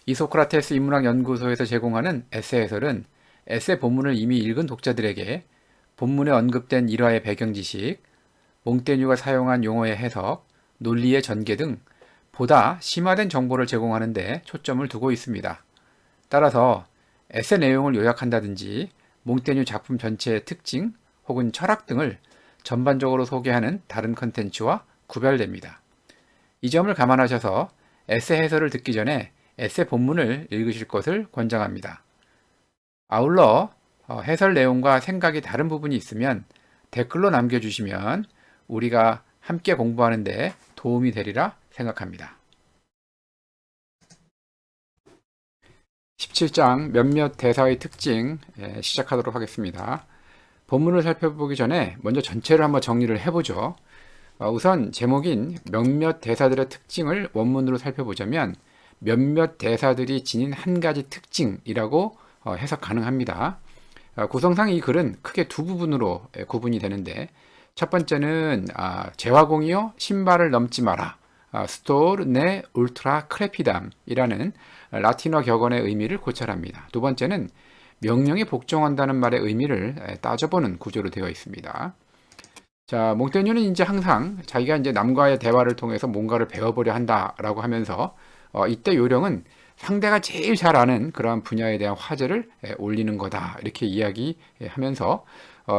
이소크라테스 인문학 연구소에서 제공하는 에세 해설은 에세 본문을 이미 읽은 독자들에게 본문에 언급된 일화의 배경 지식, 몽테뉴가 사용한 용어의 해석, 논리의 전개 등 보다 심화된 정보를 제공하는 데 초점을 두고 있습니다. 따라서 에세 내용을 요약한다든지 몽테뉴 작품 전체의 특징 혹은 철학 등을 전반적으로 소개하는 다른 컨텐츠와 구별됩니다. 이 점을 감안하셔서 에세 해설을 듣기 전에 에세 본문을 읽으실 것을 권장합니다. 아울러 해설 내용과 생각이 다른 부분이 있으면 댓글로 남겨주시면 우리가 함께 공부하는 데 도움이 되리라 생각합니다. 17장 몇몇 대사의 특징 시작하도록 하겠습니다. 본문을 살펴보기 전에 먼저 전체를 한번 정리를 해보죠. 우선 제목인 몇몇 대사들의 특징을 원문으로 살펴보자면 몇몇 대사들이 지닌 한 가지 특징이라고 해석 가능합니다. 구성상 이 글은 크게 두 부분으로 구분이 되는데 첫 번째는 제화공이여 신발을 넘지 마라 스토르 네 울트라 크레피담이라는 라틴어 격언의 의미를 고찰합니다. 두 번째는 명령에 복종한다는 말의 의미를 따져보는 구조로 되어 있습니다. 자, 몽테뉴는 이제 항상 자기가 이제 남과의 대화를 통해서 뭔가를 배워보려 한다라고 하면서 이때 요령은 상대가 제일 잘 아는 그러한 분야에 대한 화제를 올리는 거다 이렇게 이야기하면서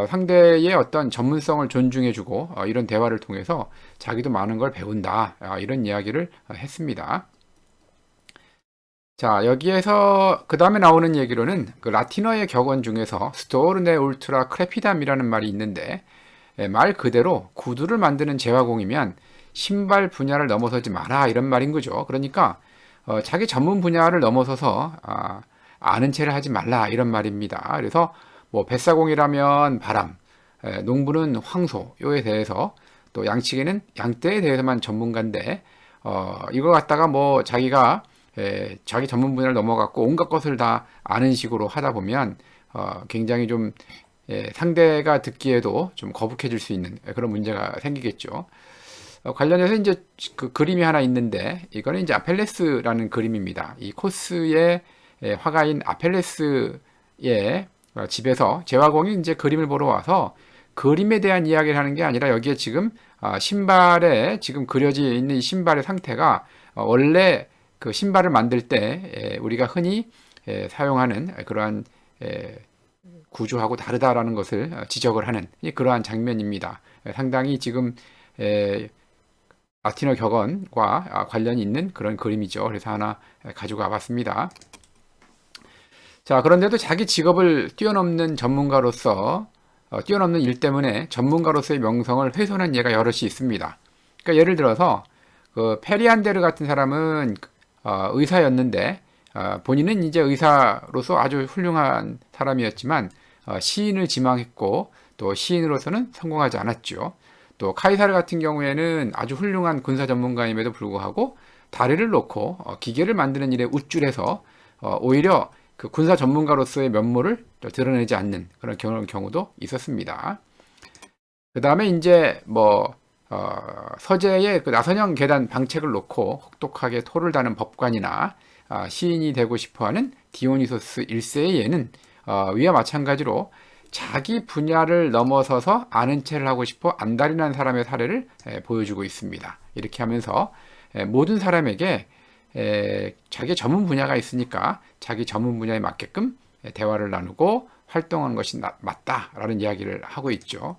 상대의 어떤 전문성을 존중해주고 이런 대화를 통해서 자기도 많은 걸 배운다 이런 이야기를 했습니다. 자, 여기에서 그 다음에 나오는 얘기로는 그 라틴어의 격언 중에서 스토르네 울트라 크레피담이라는 말이 있는데 말 그대로 구두를 만드는 제화공이면 신발 분야를 넘어서지 마라 이런 말인 거죠. 그러니까 자기 전문 분야를 넘어서서 아는 체를 하지 말라 이런 말입니다. 그래서 뭐 뱃사공이라면 바람, 농부는 황소 요에 대해서 또 양치기는 양떼에 대해서만 전문가인데 이거 갖다가 뭐 자기가 자기 전문 분야를 넘어갔고 온갖 것을 다 아는 식으로 하다 보면 굉장히 좀 상대가 듣기에도 좀 거북해질 수 있는 그런 문제가 생기겠죠. 관련해서 이제 그 그림이 하나 있는데 이거는 이제 아펠레스라는 그림입니다. 이 코스의 화가인 아펠레스의 집에서 제화공이 이제 그림을 보러 와서 그림에 대한 이야기를 하는 게 아니라 여기에 지금 신발에 지금 그려져 있는 이 신발의 상태가 원래 그 신발을 만들 때 우리가 흔히 사용하는 그러한 구조하고 다르다라는 것을 지적을 하는 그러한 장면입니다. 상당히 지금 라틴어 격언과 관련이 있는 그런 그림이죠. 그래서 하나 가지고 와봤습니다. 자, 그런데도 자기 직업을 뛰어넘는 전문가로서 뛰어넘는 일 때문에 전문가로서의 명성을 훼손한 예가 여럿이 있습니다. 그러니까 예를 들어서 그 페리안데르 같은 사람은 의사였는데 본인은 이제 의사로서 아주 훌륭한 사람이었지만 시인을 지망했고 또 시인으로서는 성공하지 않았죠. 또 카이사르 같은 경우에는 아주 훌륭한 군사 전문가임에도 불구하고 다리를 놓고 기계를 만드는 일에 우쭐해서 오히려 그 군사 전문가로서의 면모를 드러내지 않는 그런 경우도 있었습니다. 그 다음에 이제 뭐 서재에 그 나선형 계단 방책을 놓고 혹독하게 토를 다는 법관이나 시인이 되고 싶어하는 디오니소스 1세의 예는 위와 마찬가지로 자기 분야를 넘어서서 아는 체를 하고 싶어 안달이 난 사람의 사례를 보여주고 있습니다. 이렇게 하면서 모든 사람에게 자기 전문 분야가 있으니까 자기 전문 분야에 맞게끔 대화를 나누고 활동하는 것이 맞다라는 이야기를 하고 있죠.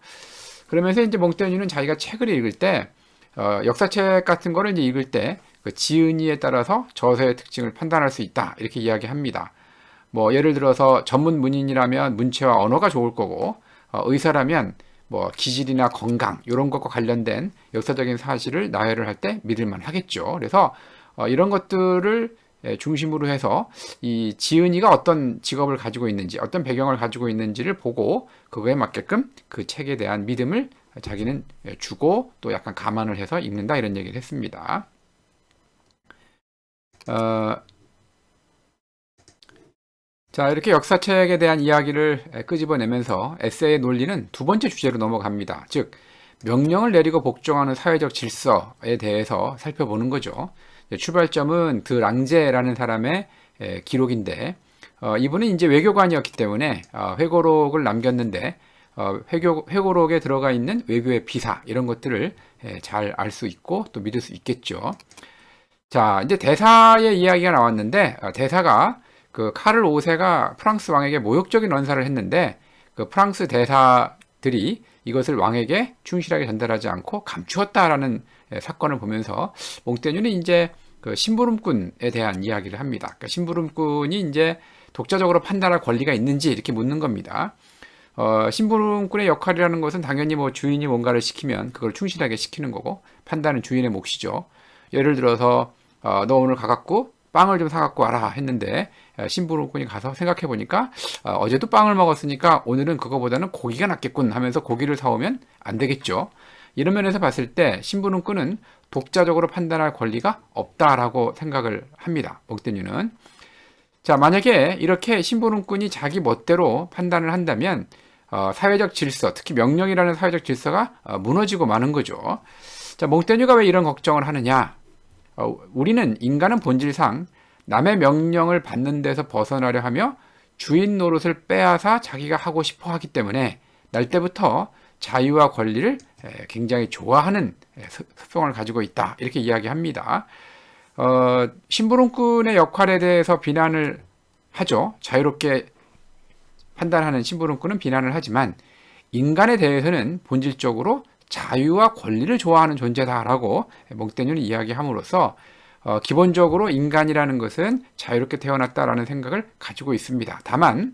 그러면서 이제 몽테뉴는 자기가 책을 읽을 때 역사책 같은 거를 이제 읽을 때 그 지은이에 따라서 저서의 특징을 판단할 수 있다 이렇게 이야기합니다. 뭐 예를 들어서 전문 문인이라면 문체와 언어가 좋을 거고 의사라면 뭐 기질이나 건강 이런 것과 관련된 역사적인 사실을 나열을 할 때 믿을만 하겠죠. 그래서 이런 것들을 중심으로 해서 이 지은이가 어떤 직업을 가지고 있는지 어떤 배경을 가지고 있는지를 보고 그거에 맞게끔 그 책에 대한 믿음을 자기는 주고 또 약간 감안을 해서 읽는다 이런 얘기를 했습니다. 자, 이렇게 역사책에 대한 이야기를 끄집어내면서 에세이의 논리는 두 번째 주제로 넘어갑니다. 즉 명령을 내리고 복종하는 사회적 질서에 대해서 살펴보는 거죠. 출발점은 드랑제라는 사람의 기록인데 이분은 이제 외교관이었기 때문에 회고록을 남겼는데 회고록에 들어가 있는 외교의 비사 이런 것들을 잘 알 수 있고 또 믿을 수 있겠죠. 자, 이제 대사의 이야기가 나왔는데 대사가 그 카를 5세가 프랑스 왕에게 모욕적인 언사를 했는데 그 프랑스 대사들이 이것을 왕에게 충실하게 전달하지 않고 감추었다라는 사건을 보면서 몽테뉴는 이제 그 심부름꾼에 대한 이야기를 합니다. 그러니까 심부름꾼이 이제 독자적으로 판단할 권리가 있는지 이렇게 묻는 겁니다. 심부름꾼의 역할이라는 것은 당연히 뭐 주인이 뭔가를 시키면 그걸 충실하게 시키는 거고 판단은 주인의 몫이죠. 예를 들어서 너 오늘 가갖고 빵을 좀 사갖고 와라 했는데 심부름꾼이 가서 생각해 보니까 어제도 빵을 먹었으니까 오늘은 그거보다는 고기가 낫겠군 하면서 고기를 사오면 안 되겠죠. 이런 면에서 봤을 때 심부름꾼은 독자적으로 판단할 권리가 없다라고 생각을 합니다. 몽테뉴는. 자, 만약에 이렇게 심부름꾼이 자기 멋대로 판단을 한다면 사회적 질서, 특히 명령이라는 사회적 질서가 무너지고 마는 거죠. 자, 몽테뉴가 왜 이런 걱정을 하느냐? 우리는 인간은 본질상 남의 명령을 받는 데서 벗어나려 하며 주인 노릇을 빼앗아 자기가 하고 싶어 하기 때문에 날 때부터 자유와 권리를 굉장히 좋아하는 습성을 가지고 있다. 이렇게 이야기합니다. 심부름꾼의 역할에 대해서 비난을 하죠. 자유롭게 판단하는 심부름꾼은 비난을 하지만 인간에 대해서는 본질적으로 자유와 권리를 좋아하는 존재다라고 몽테뉴는 이야기함으로써 기본적으로 인간이라는 것은 자유롭게 태어났다라는 생각을 가지고 있습니다. 다만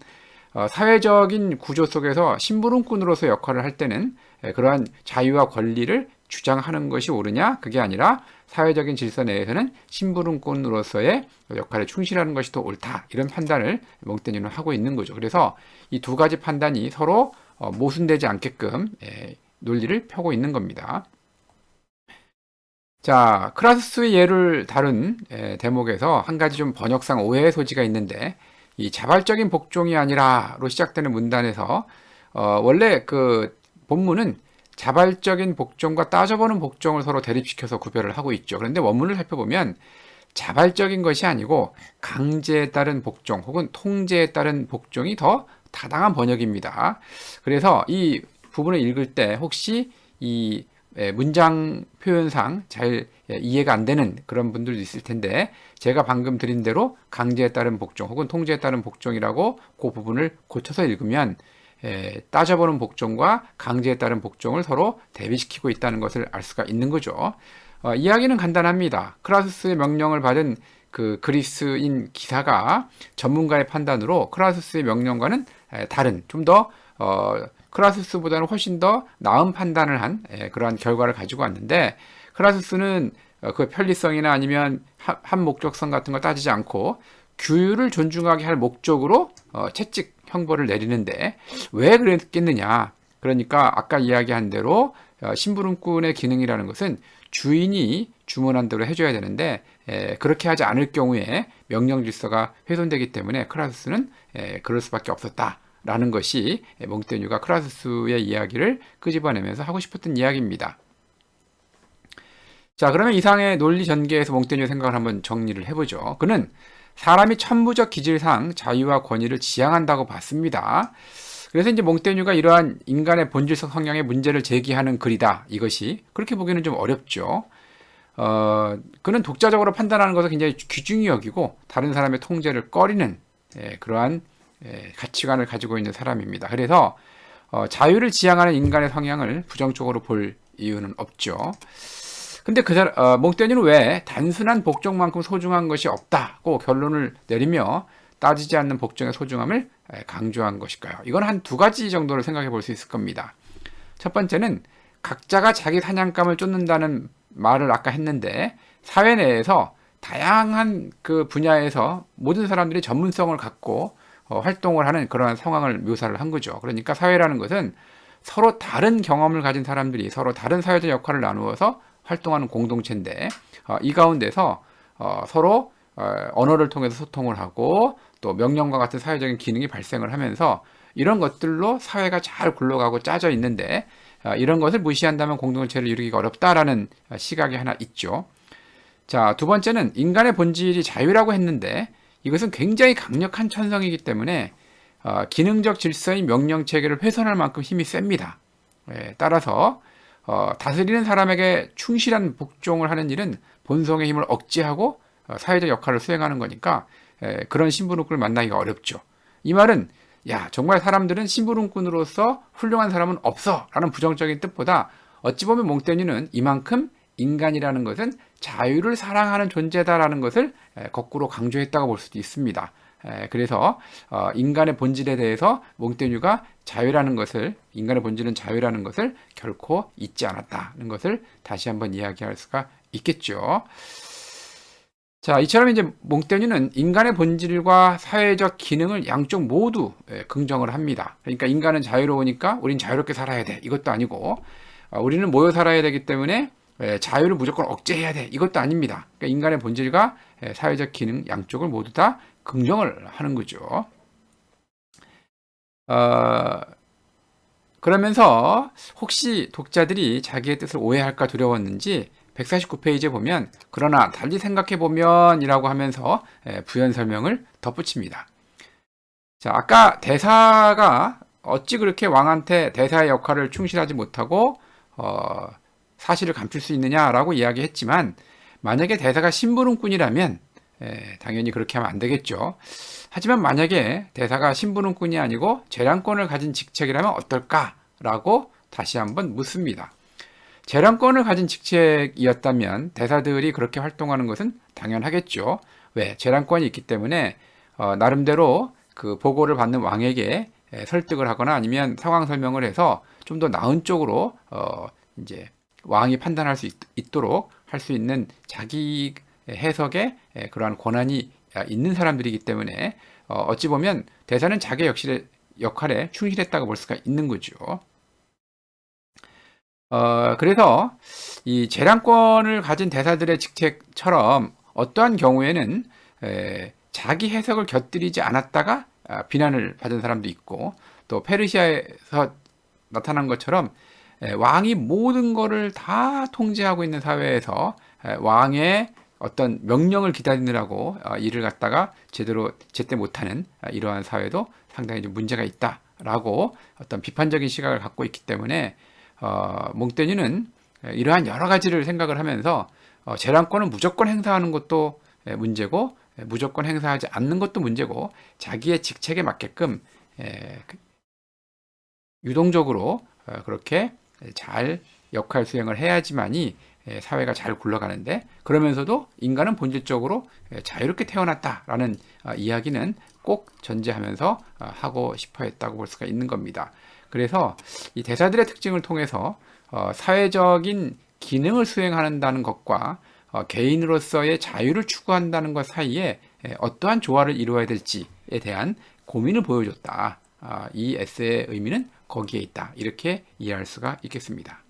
사회적인 구조 속에서 심부름꾼으로서 역할을 할 때는 그러한 자유와 권리를 주장하는 것이 옳으냐? 그게 아니라 사회적인 질서 내에서는 심부름꾼으로서의 역할에 충실하는 것이 더 옳다. 이런 판단을 몽테뉴는 하고 있는 거죠. 그래서 이 두 가지 판단이 서로 모순되지 않게끔 논리를 펴고 있는 겁니다. 자, 크라수스의 예를 다룬 대목에서 한 가지 좀 번역상 오해의 소지가 있는데 이 자발적인 복종이 아니라로 시작되는 문단에서 원래 그 본문은 자발적인 복종과 따져보는 복종을 서로 대립시켜서 구별을 하고 있죠. 그런데 원문을 살펴보면 자발적인 것이 아니고 강제에 따른 복종 혹은 통제에 따른 복종이 더 타당한 번역입니다. 그래서 이 부분을 읽을 때 혹시 이 문장 표현상 잘 이해가 안 되는 그런 분들도 있을 텐데 제가 방금 드린 대로 강제에 따른 복종 혹은 통제에 따른 복종이라고 그 부분을 고쳐서 읽으면 따져보는 복종과 강제에 따른 복종을 서로 대비시키고 있다는 것을 알 수가 있는 거죠. 이야기는 간단합니다. 크라수스의 명령을 받은 그 그리스인 기사가 전문가의 판단으로 크라수스의 명령과는 다른 좀 더 크라수스보다는 훨씬 더 나은 판단을 한 그러한 결과를 가지고 왔는데 크라수스는 그 편리성이나 아니면 한 목적성 같은 거 따지지 않고 규율을 존중하게 할 목적으로 채찍 형벌을 내리는데 왜 그랬겠느냐? 그러니까 아까 이야기한 대로 심부름꾼의 기능이라는 것은 주인이 주문한 대로 해줘야 되는데 그렇게 하지 않을 경우에 명령 질서가 훼손되기 때문에 크라수스는 그럴 수밖에 없었다라는 것이 몽테뉴가 크라수스의 이야기를 끄집어내면서 하고 싶었던 이야기입니다. 자, 그러면 이상의 논리 전개에서 몽테뉴의 생각을 한번 정리를 해보죠. 그는 사람이 천부적 기질상 자유와 권위를 지향한다고 봤습니다. 그래서 이제 몽테뉴가 이러한 인간의 본질적 성향의 문제를 제기하는 글이다. 이것이 그렇게 보기는 좀 어렵죠. 그는 독자적으로 판단하는 것을 굉장히 귀중히 여기고 다른 사람의 통제를 꺼리는 그러한 가치관을 가지고 있는 사람입니다. 그래서 자유를 지향하는 인간의 성향을 부정적으로 볼 이유는 없죠. 근데 몽테뉴는 왜 단순한 복종만큼 소중한 것이 없다고 결론을 내리며 따지지 않는 복종의 소중함을 강조한 것일까요? 이건 한 두 가지 정도를 생각해 볼 수 있을 겁니다. 첫 번째는 각자가 자기 사냥감을 쫓는다는 말을 아까 했는데 사회 내에서 다양한 그 분야에서 모든 사람들이 전문성을 갖고 활동을 하는 그러한 상황을 묘사를 한 거죠. 그러니까 사회라는 것은 서로 다른 경험을 가진 사람들이 서로 다른 사회적 역할을 나누어서 활동하는 공동체인데 이 가운데서 서로 언어를 통해서 소통을 하고 또 명령과 같은 사회적인 기능이 발생을 하면서 이런 것들로 사회가 잘 굴러가고 짜져 있는데 이런 것을 무시한다면 공동체를 이루기가 어렵다라는 시각이 하나 있죠. 자, 두 번째는 인간의 본질이 자유라고 했는데 이것은 굉장히 강력한 천성이기 때문에 기능적 질서의 명령 체계를 훼손할 만큼 힘이 셉니다. 따라서 다스리는 사람에게 충실한 복종을 하는 일은 본성의 힘을 억제하고 사회적 역할을 수행하는 거니까 그런 심부름꾼을 만나기가 어렵죠. 이 말은 야, 정말 사람들은 심부름꾼으로서 훌륭한 사람은 없어 라는 부정적인 뜻보다 어찌 보면 몽테뉴는 이만큼 인간이라는 것은 자유를 사랑하는 존재다라는 것을 거꾸로 강조했다고 볼 수도 있습니다. 그래서 인간의 본질에 대해서 몽테뉴가 자유라는 것을, 인간의 본질은 자유라는 것을 결코 잊지 않았다는 것을 다시 한번 이야기할 수가 있겠죠. 자, 이처럼 이제 몽테뉴는 인간의 본질과 사회적 기능을 양쪽 모두 긍정을 합니다. 그러니까 인간은 자유로우니까 우린 자유롭게 살아야 돼. 이것도 아니고 우리는 모여 살아야 되기 때문에 자유를 무조건 억제해야 돼. 이것도 아닙니다. 그러니까 인간의 본질과 사회적 기능 양쪽을 모두 다 긍정을 하는 거죠. 그러면서 혹시 독자들이 자기의 뜻을 오해할까 두려웠는지 149페이지에 보면 그러나 달리 생각해보면 이라고 하면서 부연 설명을 덧붙입니다. 자, 아까 대사가 어찌 그렇게 왕한테 대사의 역할을 충실하지 못하고 사실을 감출 수 있느냐라고 이야기했지만 만약에 대사가 심부름꾼이라면 당연히 그렇게 하면 안 되겠죠. 하지만 만약에 대사가 심부름꾼이 아니고 재량권을 가진 직책이라면 어떨까라고 다시 한번 묻습니다. 재량권을 가진 직책이었다면 대사들이 그렇게 활동하는 것은 당연하겠죠. 왜? 재량권이 있기 때문에 나름대로 그 보고를 받는 왕에게 설득을 하거나 아니면 상황 설명을 해서 좀 더 나은 쪽으로 이제 왕이 판단할 수 있도록 할 수 있는 자기 해석의 그러한 권한이 있는 사람들이기 때문에 어찌 보면 대사는 자기 역할에 충실했다고 볼 수가 있는 거죠. 그래서 이 재량권을 가진 대사들의 직책처럼 어떠한 경우에는 자기 해석을 곁들이지 않았다가 비난을 받은 사람도 있고 또 페르시아에서 나타난 것처럼 왕이 모든 것을 다 통제하고 있는 사회에서 왕의 어떤 명령을 기다리느라고 일을 갖다가 제때 못하는 이러한 사회도 상당히 좀 문제가 있다라고 어떤 비판적인 시각을 갖고 있기 때문에 몽테뉴는 이러한 여러 가지를 생각을 하면서 재량권은 무조건 행사하는 것도 문제고 무조건 행사하지 않는 것도 문제고 자기의 직책에 맞게끔 유동적으로 그렇게 잘 역할 수행을 해야지만이 사회가 잘 굴러가는데 그러면서도 인간은 본질적으로 자유롭게 태어났다라는 이야기는 꼭 전제하면서 하고 싶어 했다고 볼 수가 있는 겁니다. 그래서 이 대사들의 특징을 통해서 사회적인 기능을 수행한다는 것과 개인으로서의 자유를 추구한다는 것 사이에 어떠한 조화를 이루어야 될지에 대한 고민을 보여줬다. 이 에세이의 의미는 거기에 있다. 이렇게 이해할 수가 있겠습니다.